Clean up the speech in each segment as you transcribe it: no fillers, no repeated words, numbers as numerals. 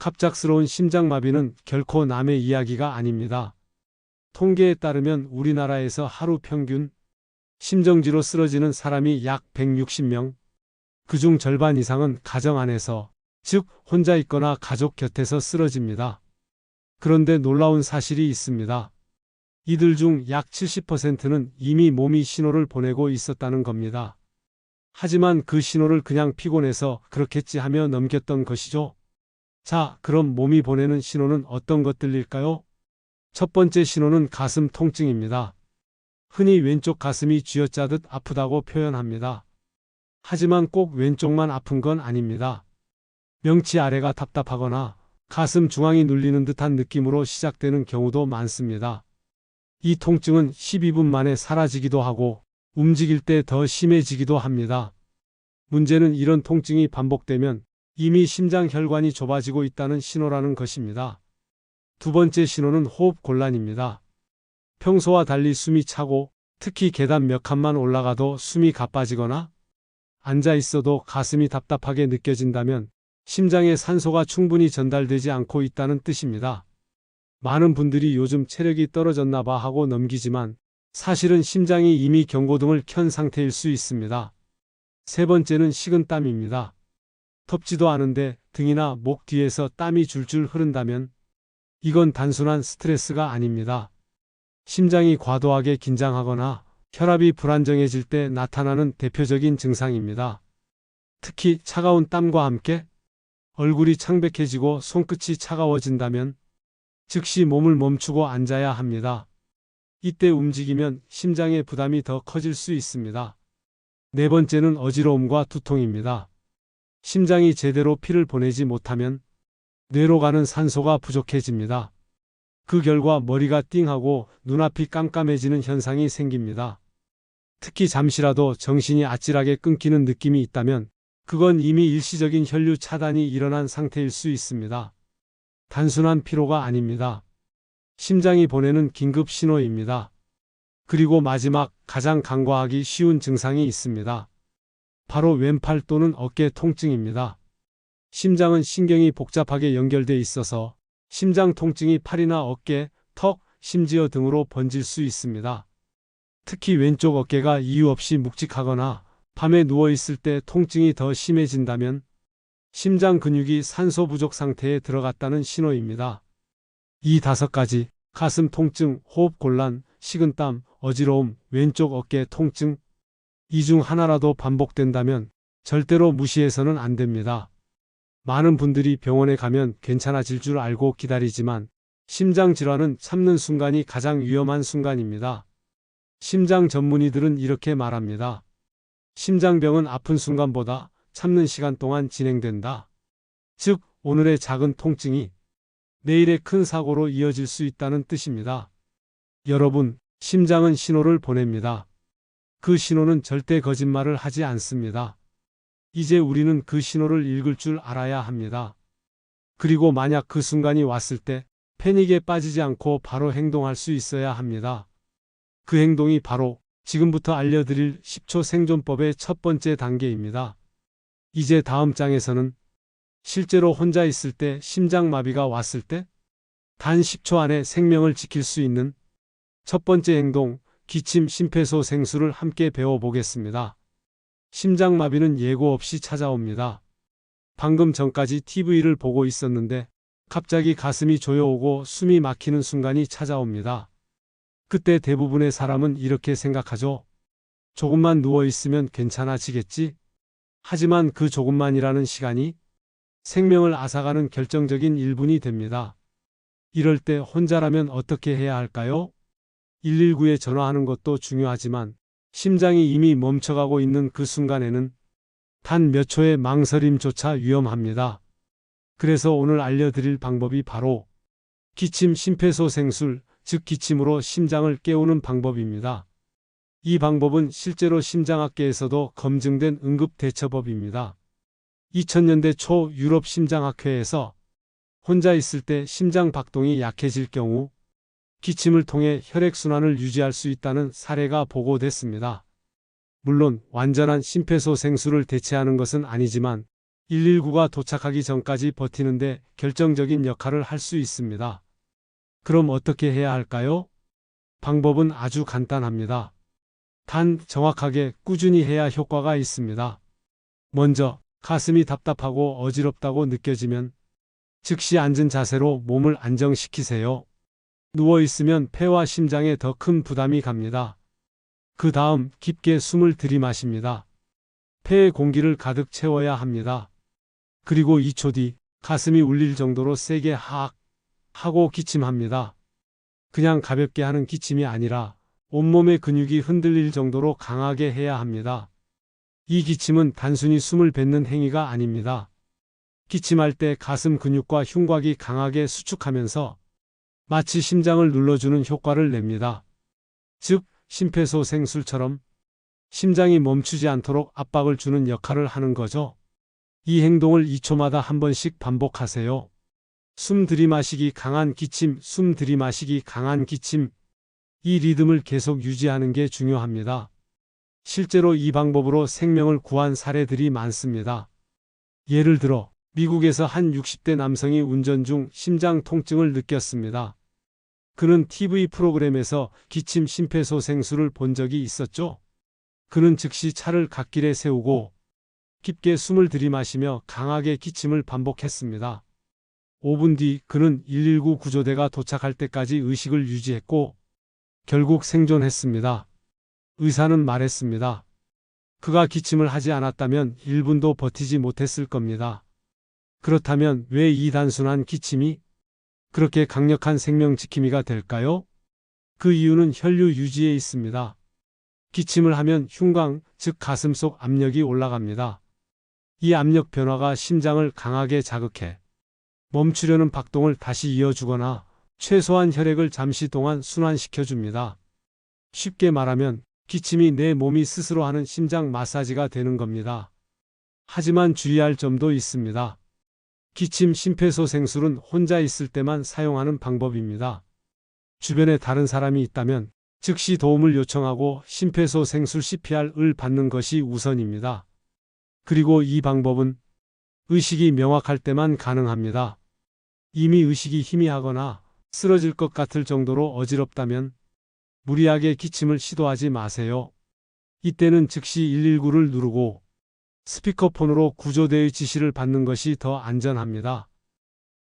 갑작스러운 심장마비는 결코 남의 이야기가 아닙니다. 통계에 따르면 우리나라에서 하루 평균 심정지로 쓰러지는 사람이 약 160명, 그중 절반 이상은 가정 안에서, 즉 혼자 있거나 가족 곁에서 쓰러집니다. 그런데 놀라운 사실이 있습니다. 이들 중 약 70%는 이미 몸이 신호를 보내고 있었다는 겁니다. 하지만 그 신호를 그냥 피곤해서 그렇겠지 하며 넘겼던 것이죠. 자, 그럼 몸이 보내는 신호는 어떤 것들일까요? 첫 번째 신호는 가슴 통증입니다. 흔히 왼쪽 가슴이 쥐어짜듯 아프다고 표현합니다. 하지만 꼭 왼쪽만 아픈 건 아닙니다. 명치 아래가 답답하거나 가슴 중앙이 눌리는 듯한 느낌으로 시작되는 경우도 많습니다. 이 통증은 12분 만에 사라지기도 하고 움직일 때 더 심해지기도 합니다. 문제는 이런 통증이 반복되면 이미 심장 혈관이 좁아지고 있다는 신호라는 것입니다. 두 번째 신호는 호흡 곤란입니다. 평소와 달리 숨이 차고 특히 계단 몇 칸만 올라가도 숨이 가빠지거나 앉아 있어도 가슴이 답답하게 느껴진다면 심장에 산소가 충분히 전달되지 않고 있다는 뜻입니다. 많은 분들이 요즘 체력이 떨어졌나 봐 하고 넘기지만 사실은 심장이 이미 경고등을 켠 상태일 수 있습니다. 세 번째는 식은땀입니다. 덥지도 않은데 등이나 목 뒤에서 땀이 줄줄 흐른다면 이건 단순한 스트레스가 아닙니다. 심장이 과도하게 긴장하거나 혈압이 불안정해질 때 나타나는 대표적인 증상입니다. 특히 차가운 땀과 함께 얼굴이 창백해지고 손끝이 차가워진다면 즉시 몸을 멈추고 앉아야 합니다. 이때 움직이면 심장의 부담이 더 커질 수 있습니다. 네 번째는 어지러움과 두통입니다. 심장이 제대로 피를 보내지 못하면 뇌로 가는 산소가 부족해집니다. 그 결과 머리가 띵하고 눈앞이 깜깜해지는 현상이 생깁니다. 특히 잠시라도 정신이 아찔하게 끊기는 느낌이 있다면 그건 이미 일시적인 혈류 차단이 일어난 상태일 수 있습니다. 단순한 피로가 아닙니다. 심장이 보내는 긴급 신호입니다. 그리고 마지막 가장 간과하기 쉬운 증상이 있습니다. 바로 왼팔 또는 어깨 통증입니다. 심장은 신경이 복잡하게 연결돼 있어서 심장 통증이 팔이나 어깨, 턱, 심지어 등으로 번질 수 있습니다. 특히 왼쪽 어깨가 이유 없이 묵직하거나 밤에 누워있을 때 통증이 더 심해진다면 심장 근육이 산소 부족 상태에 들어갔다는 신호입니다. 이 5가지, 가슴 통증, 호흡 곤란, 식은땀, 어지러움, 왼쪽 어깨 통증, 이 중 하나라도 반복된다면 절대로 무시해서는 안 됩니다. 많은 분들이 병원에 가면 괜찮아질 줄 알고 기다리지만 심장 질환은 참는 순간이 가장 위험한 순간입니다. 심장 전문의들은 이렇게 말합니다. 심장병은 아픈 순간보다 참는 시간 동안 진행된다. 즉, 오늘의 작은 통증이 내일의 큰 사고로 이어질 수 있다는 뜻입니다. 여러분, 심장은 신호를 보냅니다. 그 신호는 절대 거짓말을 하지 않습니다. 이제 우리는 그 신호를 읽을 줄 알아야 합니다. 그리고 만약 그 순간이 왔을 때 패닉에 빠지지 않고 바로 행동할 수 있어야 합니다. 그 행동이 바로 지금부터 알려드릴 10초 생존법의 첫 번째 단계입니다. 이제 다음 장에서는 실제로 혼자 있을 때 심장마비가 왔을 때 단 10초 안에 생명을 지킬 수 있는 첫 번째 행동, 기침 심폐소생술을 함께 배워보겠습니다. 심장마비는 예고 없이 찾아옵니다. 방금 전까지 TV를 보고 있었는데 갑자기 가슴이 조여오고 숨이 막히는 순간이 찾아옵니다. 그때 대부분의 사람은 이렇게 생각하죠. 조금만 누워있으면 괜찮아지겠지? 하지만 그 조금만이라는 시간이 생명을 앗아가는 결정적인 1분이 됩니다. 이럴 때 혼자라면 어떻게 해야 할까요? 119에 전화하는 것도 중요하지만 심장이 이미 멈춰가고 있는 그 순간에는 단 몇 초의 망설임조차 위험합니다. 그래서 오늘 알려드릴 방법이 바로 기침 심폐소생술, 즉 기침으로 심장을 깨우는 방법입니다. 이 방법은 실제로 심장학계에서도 검증된 응급대처법입니다. 2000년대 초 유럽 심장학회에서 혼자 있을 때 심장 박동이 약해질 경우 기침을 통해 혈액순환을 유지할 수 있다는 사례가 보고됐습니다. 물론 완전한 심폐소생술을 대체하는 것은 아니지만 119가 도착하기 전까지 버티는데 결정적인 역할을 할 수 있습니다. 그럼 어떻게 해야 할까요? 방법은 아주 간단합니다. 단 정확하게 꾸준히 해야 효과가 있습니다. 먼저 가슴이 답답하고 어지럽다고 느껴지면 즉시 앉은 자세로 몸을 안정시키세요. 누워있으면 폐와 심장에 더 큰 부담이 갑니다. 그 다음 깊게 숨을 들이마십니다. 폐에 공기를 가득 채워야 합니다. 그리고 2초 뒤 가슴이 울릴 정도로 세게 하악 하고 기침합니다. 그냥 가볍게 하는 기침이 아니라 온몸의 근육이 흔들릴 정도로 강하게 해야 합니다. 이 기침은 단순히 숨을 뱉는 행위가 아닙니다. 기침할 때 가슴 근육과 흉곽이 강하게 수축하면서 마치 심장을 눌러주는 효과를 냅니다. 즉, 심폐소생술처럼 심장이 멈추지 않도록 압박을 주는 역할을 하는 거죠. 이 행동을 2초마다 한 번씩 반복하세요. 숨 들이마시기 강한 기침, 숨 들이마시기 강한 기침. 이 리듬을 계속 유지하는 게 중요합니다. 실제로 이 방법으로 생명을 구한 사례들이 많습니다. 예를 들어 미국에서 한 60대 남성이 운전 중 심장 통증을 느꼈습니다. 그는 TV 프로그램에서 기침 심폐소생술을 본 적이 있었죠. 그는 즉시 차를 갓길에 세우고 깊게 숨을 들이마시며 강하게 기침을 반복했습니다. 5분 뒤 그는 119 구조대가 도착할 때까지 의식을 유지했고 결국 생존했습니다. 의사는 말했습니다. 그가 기침을 하지 않았다면 1분도 버티지 못했을 겁니다. 그렇다면 왜 이 단순한 기침이 그렇게 강력한 생명지킴이가 될까요? 그 이유는 혈류 유지에 있습니다. 기침을 하면 흉곽, 즉 가슴 속 압력이 올라갑니다. 이 압력 변화가 심장을 강하게 자극해 멈추려는 박동을 다시 이어주거나 최소한 혈액을 잠시 동안 순환시켜줍니다. 쉽게 말하면 기침이 내 몸이 스스로 하는 심장 마사지가 되는 겁니다. 하지만 주의할 점도 있습니다. 기침 심폐소생술은 혼자 있을 때만 사용하는 방법입니다. 주변에 다른 사람이 있다면 즉시 도움을 요청하고 심폐소생술 CPR을 받는 것이 우선입니다. 그리고 이 방법은 의식이 명확할 때만 가능합니다. 이미 의식이 희미하거나 쓰러질 것 같을 정도로 어지럽다면 무리하게 기침을 시도하지 마세요. 이때는 즉시 119를 누르고 스피커폰으로 구조대의 지시를 받는 것이 더 안전합니다.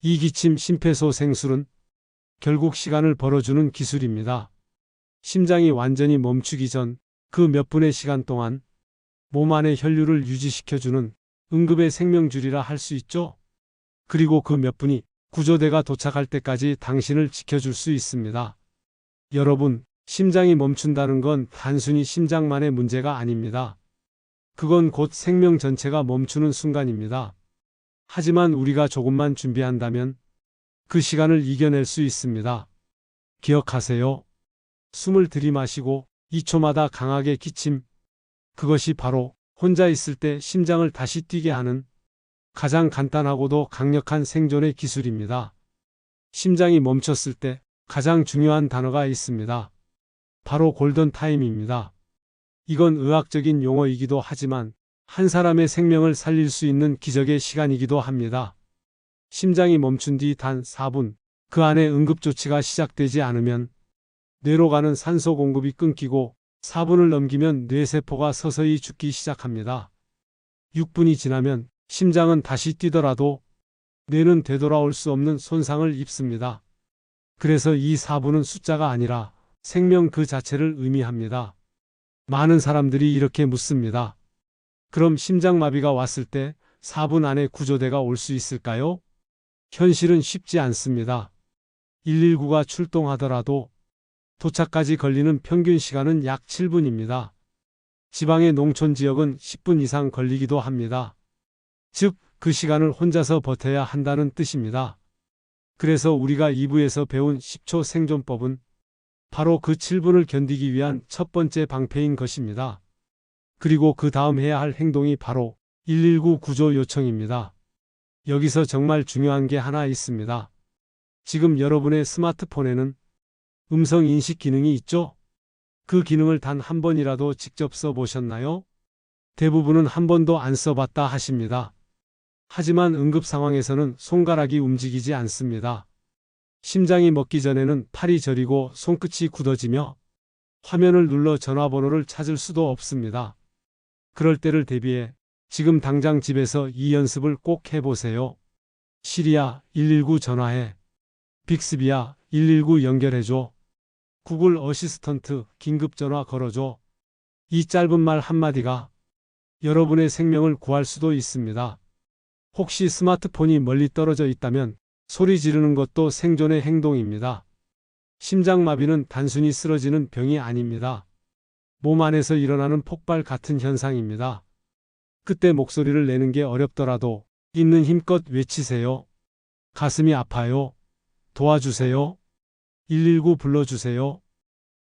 이 기침 심폐소생술은 결국 시간을 벌어주는 기술입니다. 심장이 완전히 멈추기 전 그 몇 분의 시간 동안 몸 안의 혈류를 유지시켜주는 응급의 생명줄이라 할 수 있죠. 그리고 그 몇 분이 구조대가 도착할 때까지 당신을 지켜줄 수 있습니다. 여러분, 심장이 멈춘다는 건 단순히 심장만의 문제가 아닙니다. 그건 곧 생명 전체가 멈추는 순간입니다. 하지만 우리가 조금만 준비한다면 그 시간을 이겨낼 수 있습니다. 기억하세요. 숨을 들이마시고 2초마다 강하게 기침. 그것이 바로 혼자 있을 때 심장을 다시 뛰게 하는 가장 간단하고도 강력한 생존의 기술입니다. 심장이 멈췄을 때 가장 중요한 단어가 있습니다. 바로 골든 타임입니다. 이건 의학적인 용어이기도 하지만 한 사람의 생명을 살릴 수 있는 기적의 시간이기도 합니다. 심장이 멈춘 뒤 단 4분, 그 안에 응급조치가 시작되지 않으면 뇌로 가는 산소 공급이 끊기고 4분을 넘기면 뇌세포가 서서히 죽기 시작합니다. 6분이 지나면 심장은 다시 뛰더라도 뇌는 되돌아올 수 없는 손상을 입습니다. 그래서 이 4분은 숫자가 아니라 생명 그 자체를 의미합니다. 많은 사람들이 이렇게 묻습니다. 그럼 심장마비가 왔을 때 4분 안에 구조대가 올 수 있을까요? 현실은 쉽지 않습니다. 119가 출동하더라도 도착까지 걸리는 평균 시간은 약 7분입니다. 지방의 농촌 지역은 10분 이상 걸리기도 합니다. 즉, 그 시간을 혼자서 버텨야 한다는 뜻입니다. 그래서 우리가 2부에서 배운 10초 생존법은 바로 그 7분을 견디기 위한 첫 번째 방패인 것입니다. 그리고 그 다음 해야 할 행동이 바로 119 구조 요청입니다. 여기서 정말 중요한 게 하나 있습니다. 지금 여러분의 스마트폰에는 음성 인식 기능이 있죠? 그 기능을 단 한 번이라도 직접 써보셨나요? 대부분은 한 번도 안 써봤다 하십니다. 하지만 응급 상황에서는 손가락이 움직이지 않습니다. 심장이 멎기 전에는 팔이 저리고 손끝이 굳어지며 화면을 눌러 전화번호를 찾을 수도 없습니다. 그럴 때를 대비해 지금 당장 집에서 이 연습을 꼭 해보세요. 시리야, 119 전화해. 빅스비야, 119 연결해줘. 구글 어시스턴트 긴급 전화 걸어줘. 이 짧은 말 한마디가 여러분의 생명을 구할 수도 있습니다. 혹시 스마트폰이 멀리 떨어져 있다면 소리 지르는 것도 생존의 행동입니다. 심장마비는 단순히 쓰러지는 병이 아닙니다. 몸 안에서 일어나는 폭발 같은 현상입니다. 그때 목소리를 내는 게 어렵더라도 있는 힘껏 외치세요. 가슴이 아파요. 도와주세요. 119 불러주세요.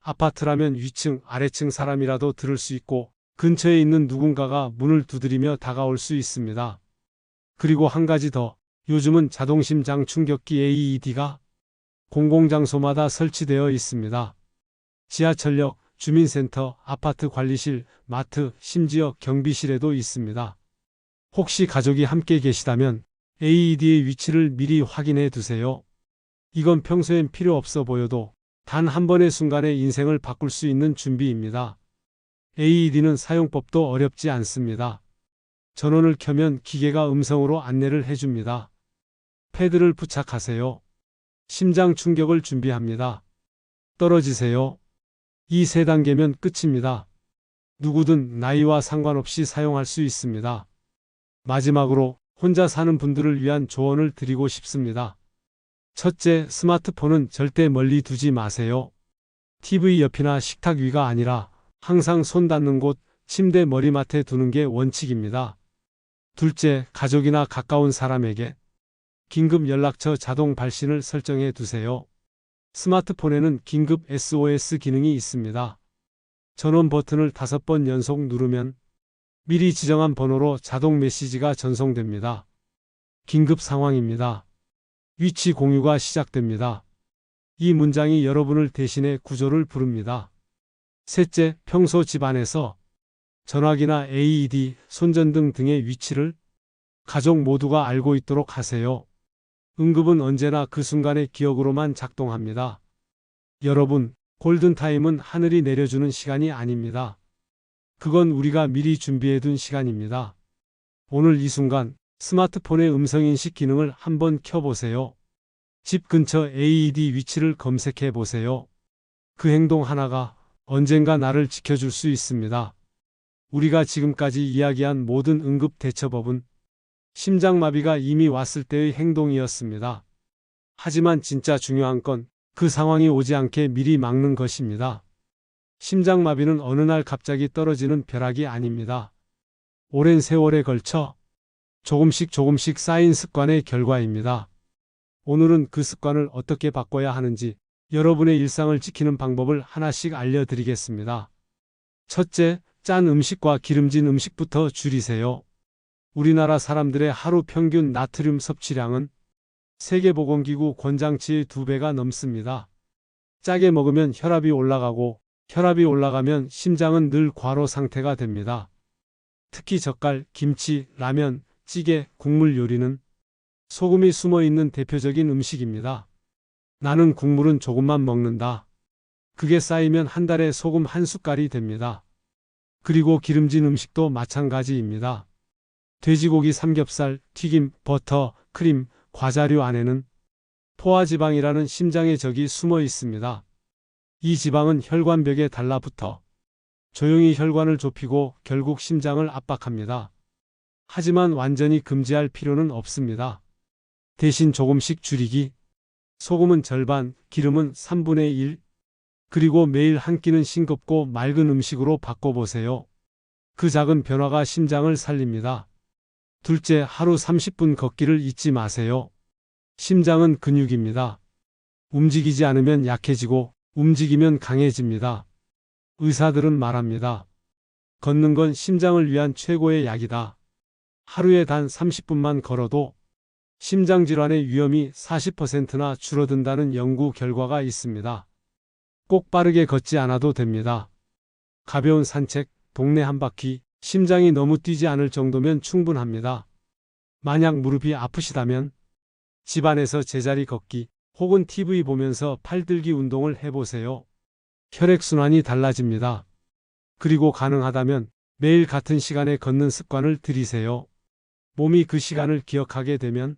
아파트라면 위층, 아래층 사람이라도 들을 수 있고 근처에 있는 누군가가 문을 두드리며 다가올 수 있습니다. 그리고 한 가지 더, 요즘은 자동심장 충격기 AED가 공공장소마다 설치되어 있습니다. 지하철역, 주민센터, 아파트 관리실, 마트, 심지어 경비실에도 있습니다. 혹시 가족이 함께 계시다면 AED의 위치를 미리 확인해 두세요. 이건 평소엔 필요 없어 보여도 단 한 번의 순간에 인생을 바꿀 수 있는 준비입니다. AED는 사용법도 어렵지 않습니다. 전원을 켜면 기계가 음성으로 안내를 해줍니다. 패드를 부착하세요. 심장 충격을 준비합니다. 떨어지세요. 이 세 단계면 끝입니다. 누구든 나이와 상관없이 사용할 수 있습니다. 마지막으로 혼자 사는 분들을 위한 조언을 드리고 싶습니다. 첫째, 스마트폰은 절대 멀리 두지 마세요. TV 옆이나 식탁 위가 아니라 항상 손 닿는 곳, 침대 머리맡에 두는 게 원칙입니다. 둘째, 가족이나 가까운 사람에게 긴급 연락처 자동 발신을 설정해 두세요. 스마트폰에는 긴급 SOS 기능이 있습니다. 전원 버튼을 5번 연속 누르면 미리 지정한 번호로 자동 메시지가 전송됩니다. 긴급 상황입니다. 위치 공유가 시작됩니다. 이 문장이 여러분을 대신해 구조를 부릅니다. 셋째, 평소 집안에서 전화기나 AED, 손전등 등의 위치를 가족 모두가 알고 있도록 하세요. 응급은 언제나 그 순간의 기억으로만 작동합니다. 여러분, 골든타임은 하늘이 내려주는 시간이 아닙니다. 그건 우리가 미리 준비해둔 시간입니다. 오늘 이 순간 스마트폰의 음성인식 기능을 한번 켜보세요. 집 근처 AED 위치를 검색해 보세요. 그 행동 하나가 언젠가 나를 지켜줄 수 있습니다. 우리가 지금까지 이야기한 모든 응급 대처법은 심장마비가 이미 왔을 때의 행동이었습니다. 하지만 진짜 중요한 건 그 상황이 오지 않게 미리 막는 것입니다. 심장마비는 어느 날 갑자기 떨어지는 벼락이 아닙니다. 오랜 세월에 걸쳐 조금씩 쌓인 습관의 결과입니다. 오늘은 그 습관을 어떻게 바꿔야 하는지 여러분의 일상을 지키는 방법을 하나씩 알려드리겠습니다. 첫째, 짠 음식과 기름진 음식부터 줄이세요. 우리나라 사람들의 하루 평균 나트륨 섭취량은 세계보건기구 권장치의 2배가 넘습니다. 짜게 먹으면 혈압이 올라가고 혈압이 올라가면 심장은 늘 과로 상태가 됩니다. 특히 젓갈, 김치, 라면, 찌개, 국물 요리는 소금이 숨어있는 대표적인 음식입니다. 나는 국물은 조금만 먹는다. 그게 쌓이면 한 달에 소금 한 숟갈이 됩니다. 그리고 기름진 음식도 마찬가지입니다. 돼지고기 삼겹살, 튀김, 버터, 크림, 과자류 안에는 포화지방이라는 심장의 적이 숨어 있습니다. 이 지방은 혈관벽에 달라붙어 조용히 혈관을 좁히고 결국 심장을 압박합니다. 하지만 완전히 금지할 필요는 없습니다. 대신 조금씩 줄이기. 소금은 절반, 기름은 3분의 1. 그리고 매일 한 끼는 싱겁고 맑은 음식으로 바꿔보세요. 그 작은 변화가 심장을 살립니다. 둘째, 하루 30분 걷기를 잊지 마세요. 심장은 근육입니다. 움직이지 않으면 약해지고 움직이면 강해집니다. 의사들은 말합니다. 걷는 건 심장을 위한 최고의 약이다. 하루에 단 30분만 걸어도 심장질환의 위험이 40%나 줄어든다는 연구 결과가 있습니다. 꼭 빠르게 걷지 않아도 됩니다. 가벼운 산책, 동네 한 바퀴, 심장이 너무 뛰지 않을 정도면 충분합니다. 만약 무릎이 아프시다면 집안에서 제자리 걷기 혹은 TV 보면서 팔들기 운동을 해보세요. 혈액순환이 달라집니다. 그리고 가능하다면 매일 같은 시간에 걷는 습관을 들이세요. 몸이 그 시간을 기억하게 되면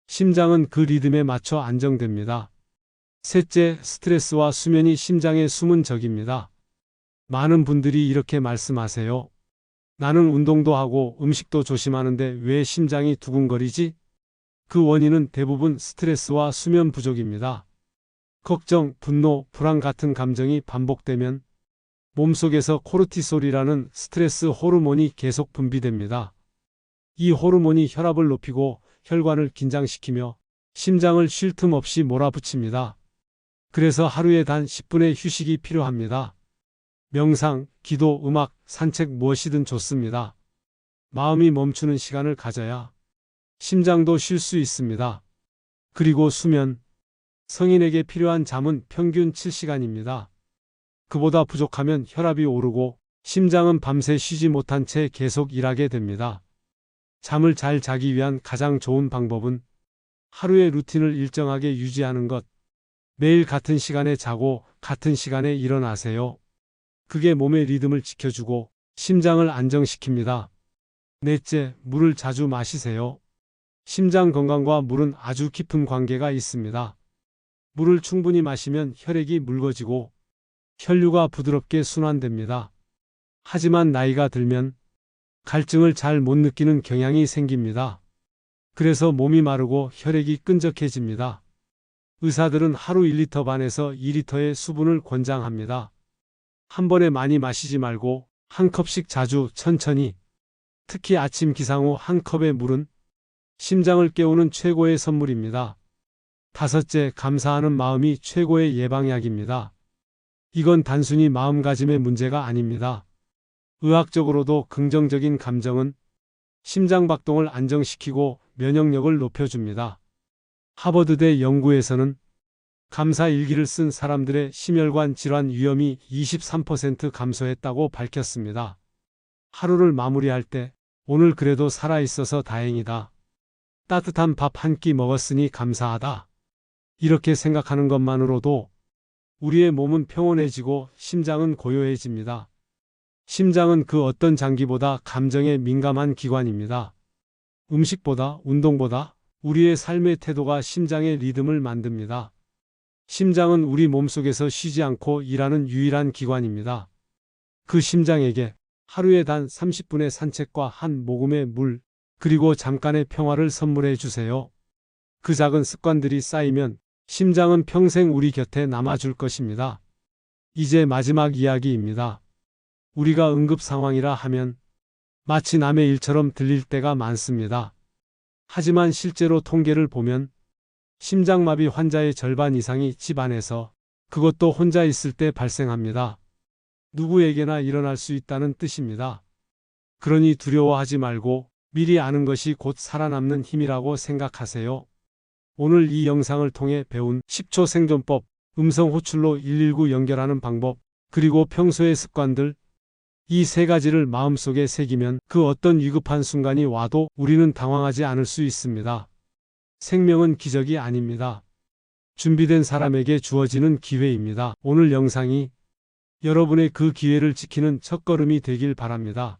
심장은 그 리듬에 맞춰 안정됩니다. 셋째, 스트레스와 수면이 심장의 숨은 적입니다. 많은 분들이 이렇게 말씀하세요. 나는 운동도 하고 음식도 조심하는데 왜 심장이 두근거리지? 그 원인은 대부분 스트레스와 수면 부족입니다. 걱정, 분노, 불안 같은 감정이 반복되면 몸속에서 코르티솔이라는 스트레스 호르몬이 계속 분비됩니다. 이 호르몬이 혈압을 높이고 혈관을 긴장시키며 심장을 쉴 틈 없이 몰아붙입니다. 그래서 하루에 단 10분의 휴식이 필요합니다. 명상, 기도, 음악, 산책 무엇이든 좋습니다. 마음이 멈추는 시간을 가져야 심장도 쉴 수 있습니다. 그리고 수면. 성인에게 필요한 잠은 평균 7시간입니다. 그보다 부족하면 혈압이 오르고 심장은 밤새 쉬지 못한 채 계속 일하게 됩니다. 잠을 잘 자기 위한 가장 좋은 방법은 하루의 루틴을 일정하게 유지하는 것. 매일 같은 시간에 자고 같은 시간에 일어나세요. 그게 몸의 리듬을 지켜주고 심장을 안정시킵니다. 넷째, 물을 자주 마시세요. 심장 건강과 물은 아주 깊은 관계가 있습니다. 물을 충분히 마시면 혈액이 묽어지고 혈류가 부드럽게 순환됩니다. 하지만 나이가 들면 갈증을 잘 못 느끼는 경향이 생깁니다. 그래서 몸이 마르고 혈액이 끈적해집니다. 의사들은 하루 1리터 반에서 2리터의 수분을 권장합니다. 한 번에 많이 마시지 말고 한 컵씩 자주 천천히. 특히 아침 기상 후 한 컵의 물은 심장을 깨우는 최고의 선물입니다. 다섯째, 감사하는 마음이 최고의 예방약입니다. 이건 단순히 마음가짐의 문제가 아닙니다. 의학적으로도 긍정적인 감정은 심장박동을 안정시키고 면역력을 높여줍니다. 하버드대 연구에서는 감사 일기를 쓴 사람들의 심혈관 질환 위험이 23% 감소했다고 밝혔습니다. 하루를 마무리할 때 오늘 그래도 살아있어서 다행이다. 따뜻한 밥 한 끼 먹었으니 감사하다. 이렇게 생각하는 것만으로도 우리의 몸은 평온해지고 심장은 고요해집니다. 심장은 그 어떤 장기보다 감정에 민감한 기관입니다. 음식보다 운동보다 우리의 삶의 태도가 심장의 리듬을 만듭니다. 심장은 우리 몸속에서 쉬지 않고 일하는 유일한 기관입니다. 그 심장에게 하루에 단 30분의 산책과 한 모금의 물, 그리고 잠깐의 평화를 선물해 주세요. 그 작은 습관들이 쌓이면 심장은 평생 우리 곁에 남아줄 것입니다. 이제 마지막 이야기입니다. 우리가 응급 상황이라 하면 마치 남의 일처럼 들릴 때가 많습니다. 하지만 실제로 통계를 보면 심장마비 환자의 절반 이상이 집안에서, 그것도 혼자 있을 때 발생합니다. 누구에게나 일어날 수 있다는 뜻입니다. 그러니 두려워하지 말고 미리 아는 것이 곧 살아남는 힘이라고 생각하세요. 오늘 이 영상을 통해 배운 10초 생존법, 음성 호출로 119 연결하는 방법, 그리고 평소의 습관들, 이 세 가지를 마음속에 새기면 그 어떤 위급한 순간이 와도 우리는 당황하지 않을 수 있습니다. 생명은 기적이 아닙니다. 준비된 사람에게 주어지는 기회입니다. 오늘 영상이 여러분의 그 기회를 지키는 첫걸음이 되길 바랍니다.